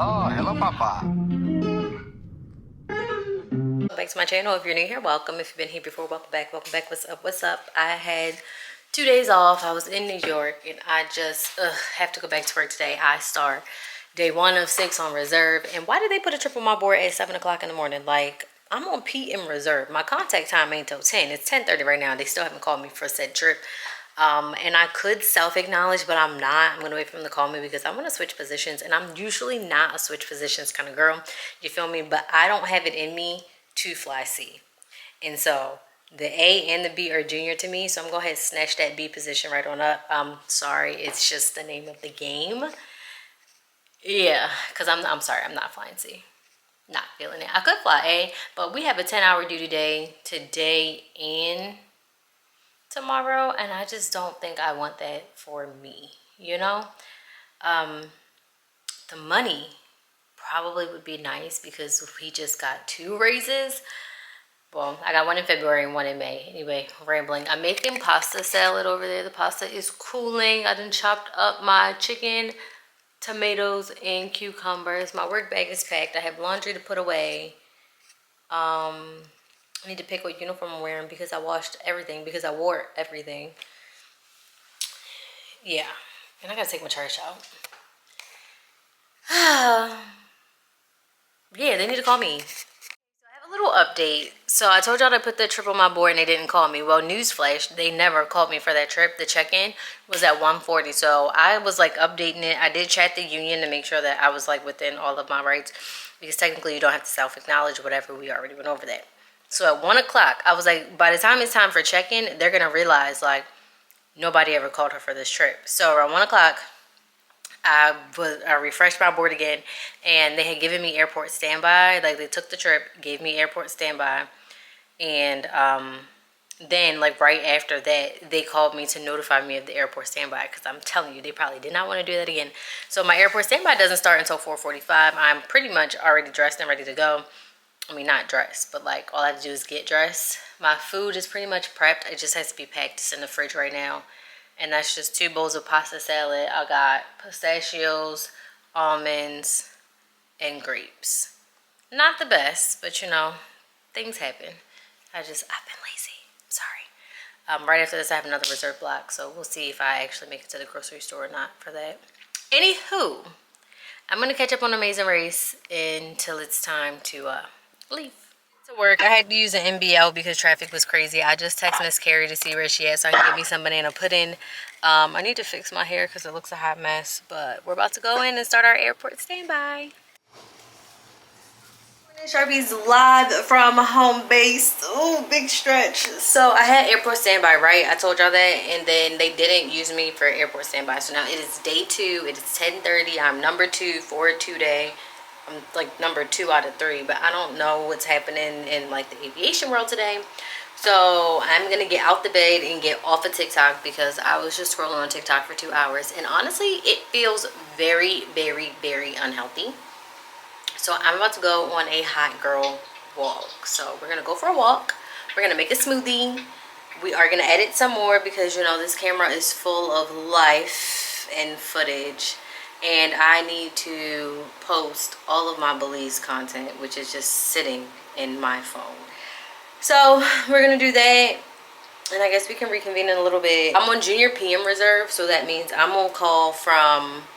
Oh, hello, Papa. Welcome back to my channel. If you're new here, welcome. If you've been here before, welcome back. Welcome back. What's up? What's up? I had 2 days off. I was in New York and I just have to go back to work today. I start day 1 of 6 on reserve. And why did they put a trip on my board at 7 o'clock in the morning? Like, I'm on PM reserve. My contact time ain't till 10. It's 10:30 right now. They still haven't called me for said trip. And I could self-acknowledge, but I'm not. I'm gonna wait for them to call me because I want to switch positions, and I'm usually not a switch positions kind of girl. You feel me? But I don't have it in me to fly C. And so the A and the B are junior to me, so I'm gonna go ahead and snatch that B position right on up. Sorry, it's just the name of the game. Yeah, because I'm sorry, I'm not flying C. Not feeling it. I could fly A, but we have a 10-hour duty day today and tomorrow, and I just don't think I want that for me, you know? The money probably would be nice because we just got 2 raises. Well, I got 1 in February and 1 in May. Anyway, rambling. I'm making pasta salad over there. The pasta is cooling. I done chopped up my chicken, tomatoes, and cucumbers. My work bag is packed. I have laundry to put away. I need to pick what uniform I'm wearing because I washed everything, because I wore everything. Yeah. And I gotta take my trash out. Yeah, they need to call me. A little update. So I told y'all to put the trip on my board and they didn't call me. Well, newsflash, they never called me for that trip. The check-in was at 1:40. So I was like updating it. I did chat the union to make sure that I was like within all of my rights, because technically you don't have to self-acknowledge whatever. We already went over that. So at 1 o'clock, I was like, by the time it's time for check-in, they're gonna realize like nobody ever called her for this trip. So around 1 o'clock, I refreshed my board again, and they had given me airport standby. Like, they took the trip, gave me airport standby, and then like right after that they called me to notify me of the airport standby, because I'm telling you, they probably did not want to do that again. So my airport standby doesn't start until 4:45. I'm pretty much already dressed and ready to go. I mean, not dressed, but like all I have to do is get dressed. My food is pretty much prepped. It just has to be packed. It's in the fridge right now. And that's just 2 bowls of pasta salad. I got pistachios, almonds, and grapes. Not the best, but you know, things happen. I've been lazy. Sorry. Right after this, I have another reserve block, so we'll see if I actually make it to the grocery store or not for that. Anywho, I'm gonna catch up on Amazing Race until it's time to leave. To work, I had to use an MBL because traffic was crazy. I just texted Miss Carrie to see where she is so I can get me some banana pudding. I need to fix my hair because it looks a hot mess, but we're about to go in and start our airport standby. Sharpie's live from home base. Oh, big stretch. So I had airport standby, right? I told y'all that, and then they didn't use me for airport standby. So now it is day 2. It is 10:30. I'm number 2 for a 2-day. I'm like number 2 out of 3, but I don't know what's happening in like the aviation world today. So I'm gonna get out the bed and get off of TikTok because I was just scrolling on TikTok for 2 hours, and honestly it feels very, very, very unhealthy. So I'm about to go on a hot girl walk. So we're gonna go for a walk. We're gonna make a smoothie. We are gonna edit some more because, you know, this camera is full of life and footage, and I need to post all of my Belize content, which is just sitting in my phone. So we're gonna do that, and I guess we can reconvene in a little bit. I'm on junior PM reserve, so that means I'm on call from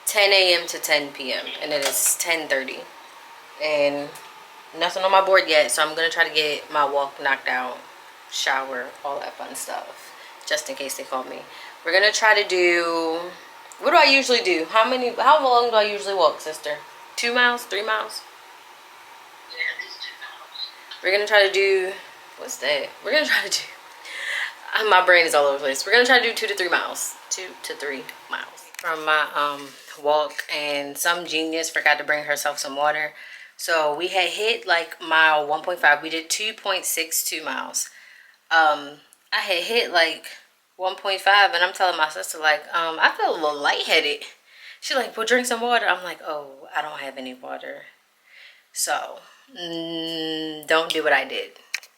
10 a.m. to 10 p.m. and it is 10:30, and nothing on my board yet, so I'm gonna try to get my walk knocked out, shower, all that fun stuff, just in case they call me. We're gonna try to do, what do I usually do? How long do I usually walk, sister? 2 miles, 3 miles? Yeah, at least 2 miles. We're gonna try to do, what's that? We're gonna try to do, my brain is all over the place. We're gonna try to do 2 to 3 miles. 2 to 3 miles. From my walk, and some genius forgot to bring herself some water. So we had hit like mile 1.5. We did 2.62 miles. I had hit like 1.5, and I'm telling my sister like, I feel a little lightheaded. She's like, well, drink some water. I'm like, oh, I don't have any water. So don't do what I did.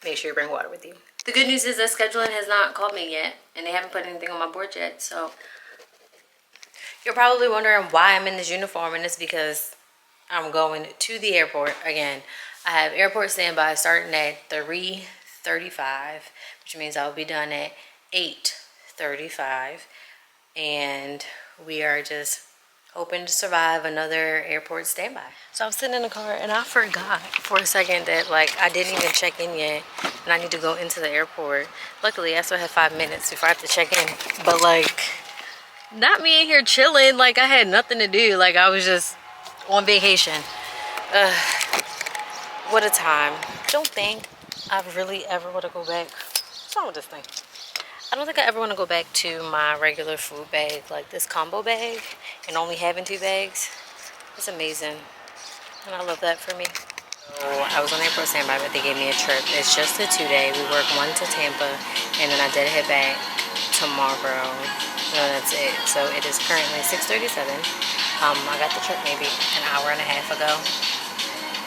Make sure you bring water with you. The good news is that scheduling has not called me yet, and they haven't put anything on my board yet. So You're probably wondering why I'm in this uniform, and it's because I'm going to the airport again. I have airport standby starting at 3:35, which means I'll be done at 8:35, and we are just hoping to survive another airport standby. So I'm sitting in the car and I forgot for a second that like I didn't even check in yet and I need to go into the airport. Luckily I still have 5 minutes before I have to check in, but like not me in here chilling like I had nothing to do, like I was just on vacation. What a time. Don't think I really ever want to go back. What's wrong with this thing? I don't think I ever want to go back to my regular food bag, like this combo bag, and only having 2 bags. It's amazing, and I love that for me. So I was on airport standby, but they gave me a trip. It's just a 2-day. We work 1 to Tampa, and then I did head back tomorrow. No, that's it. So it is currently 6:37. I got the trip maybe an hour and a half ago,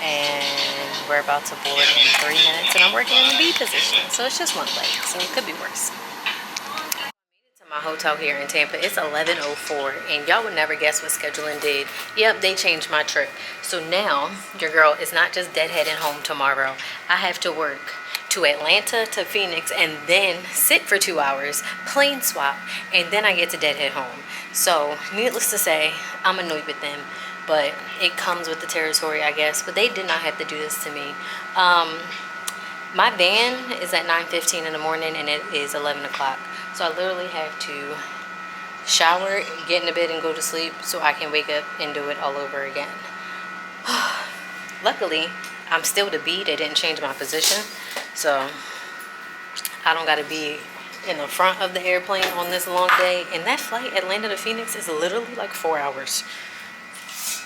and we're about to board in 3 minutes, and I'm working in the B position, so it's just 1 leg, so it could be worse. My hotel here in Tampa, it's 11:04, and y'all would never guess what scheduling did. Yep, they changed my trip. So now your girl is not just deadheading home tomorrow. I have to work to Atlanta to Phoenix and then sit for 2 hours, plane swap, and then I get to deadhead home. So needless to say, I'm annoyed with them, but it comes with the territory, I guess. But they did not have to do this to me. My van is at 9:15 in the morning and it is 11 o'clock. So I literally have to shower, get into bed, and go to sleep so I can wake up and do it all over again. Luckily, I'm still the B. They didn't change my position. So I don't got to be in the front of the airplane on this long day. And that flight, Atlanta to Phoenix, is literally like 4 hours.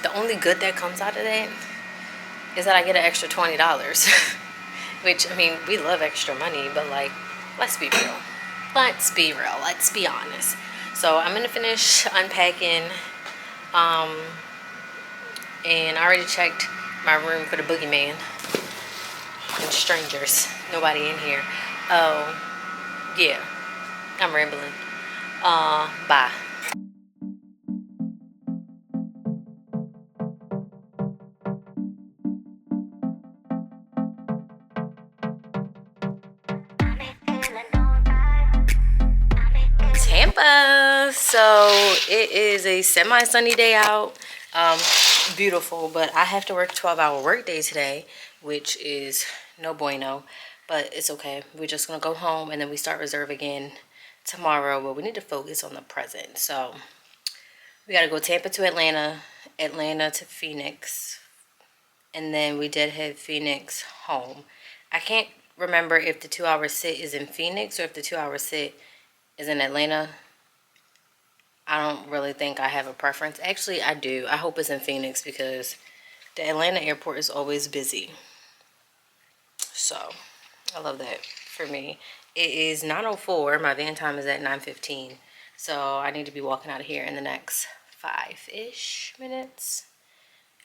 The only good that comes out of that is that I get an extra $20. Which, I mean, we love extra money, but like, let's be real. Let's be real. Let's be honest. So I'm gonna finish unpacking, and I already checked my room for the boogeyman and strangers. Nobody in here. Oh, yeah. I'm rambling. Bye. Tampa. So it is a semi-sunny day out. Beautiful, but I have to work a 12-hour workday today, which is no bueno, but it's okay. We're just gonna go home and then we start reserve again tomorrow, but we need to focus on the present. So we gotta go Tampa to Atlanta, Atlanta to Phoenix, and then we did head Phoenix home. I can't remember if the 2-hour sit is in Phoenix or if the 2-hour sit is in Atlanta. I don't really think I have a preference. Actually, I do. I hope it's in Phoenix because the Atlanta airport is always busy. So, I love that for me. It is 9:04. My van time is at 9:15. So, I need to be walking out of here in the next 5-ish minutes.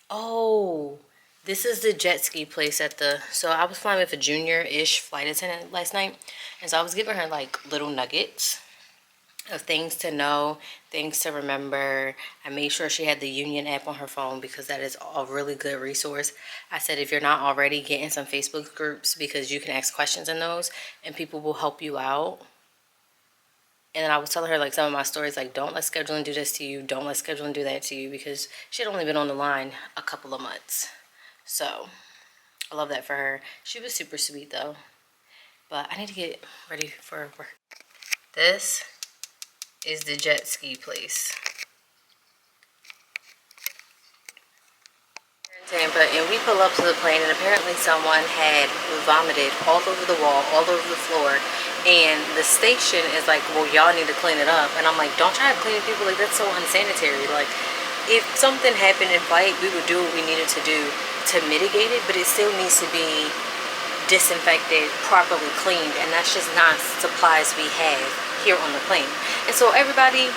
Oh, this is the jet ski place at the... So, I was flying with a junior-ish flight attendant last night. And so, I was giving her, like, little nuggets of things to know, things to remember. I made sure she had the Union app on her phone because that is a really good resource. I said if you're not already, get in some Facebook groups because you can ask questions in those and people will help you out. And then I was telling her like some of my stories, like don't let scheduling do this to you, don't let scheduling do that to you, because she had only been on the line a couple of months. So I love that for her. She was super sweet though. But I need to get ready for work. This is the jet ski place. We're in Tampa and we pull up to the plane and apparently someone had vomited all over the wall, all over the floor, and the station is like, well, y'all need to clean it up. And I'm like, don't try to clean people, like that's so unsanitary. Like if something happened in flight, we would do what we needed to do to mitigate it, but it still needs to be disinfected, properly cleaned, and that's just not supplies we have here on the plane. And so everybody,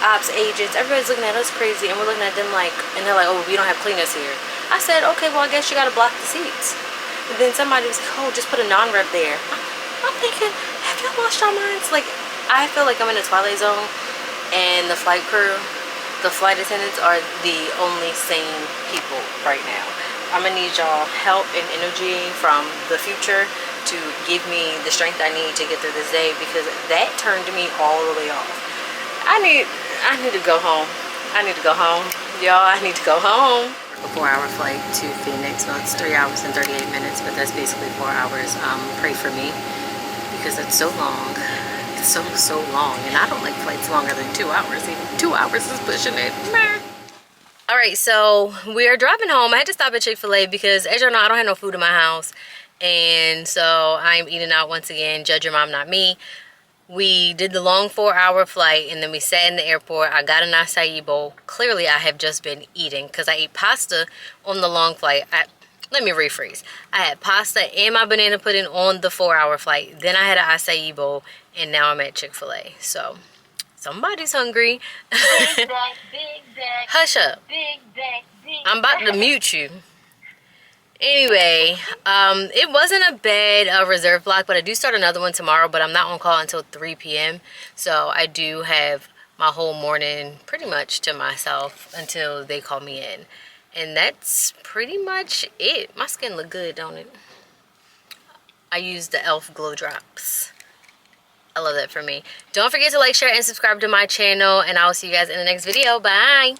ops, agents, everybody's looking at us crazy, and we're looking at them like, and they're like, oh, we don't have cleaners here. I said, okay, well, I guess you gotta block the seats. And then somebody was like, oh, just put a non-rep there. I'm thinking, have y'all lost your minds? Like, I feel like I'm in the Twilight Zone, and the flight crew The flight attendants are the only sane people right now. I'm gonna need y'all help and energy from the future to give me the strength I need to get through this day, because that turned me all the way off. I need to go home. I need to go home. Y'all, I need to go home. A 4-hour flight to Phoenix. Well, it's 3 hours and 38 minutes, but that's basically 4 hours. Pray for me, because it's so long. It's so long, and I don't like flights longer than 2 hours. Even 2 hours is pushing it. All right, so we are driving home. I had to stop at Chick-fil-A because, as y'all know, I don't have no food in my house, and so I'm eating out once again. Judge your mom, not me. We did the long 4-hour flight, and then we sat in the airport. I got an acai bowl. Clearly, I have just been eating because I ate pasta on the long flight. Let me rephrase. I had pasta and my banana pudding on the 4-hour flight. Then I had an acai bowl, and now I'm at Chick-fil-A. So, somebody's hungry. Big back, big back. Hush up. Big back, big I'm about to mute you. Anyway, it wasn't a bad reserve block, but I do start another one tomorrow, but I'm not on call until 3 p.m. So I do have my whole morning pretty much to myself until they call me in. And that's pretty much it. My skin look good, don't it? I use the e.l.f. Glow Drops. I love that for me. Don't forget to like, share, and subscribe to my channel, and I will see you guys in the next video. Bye!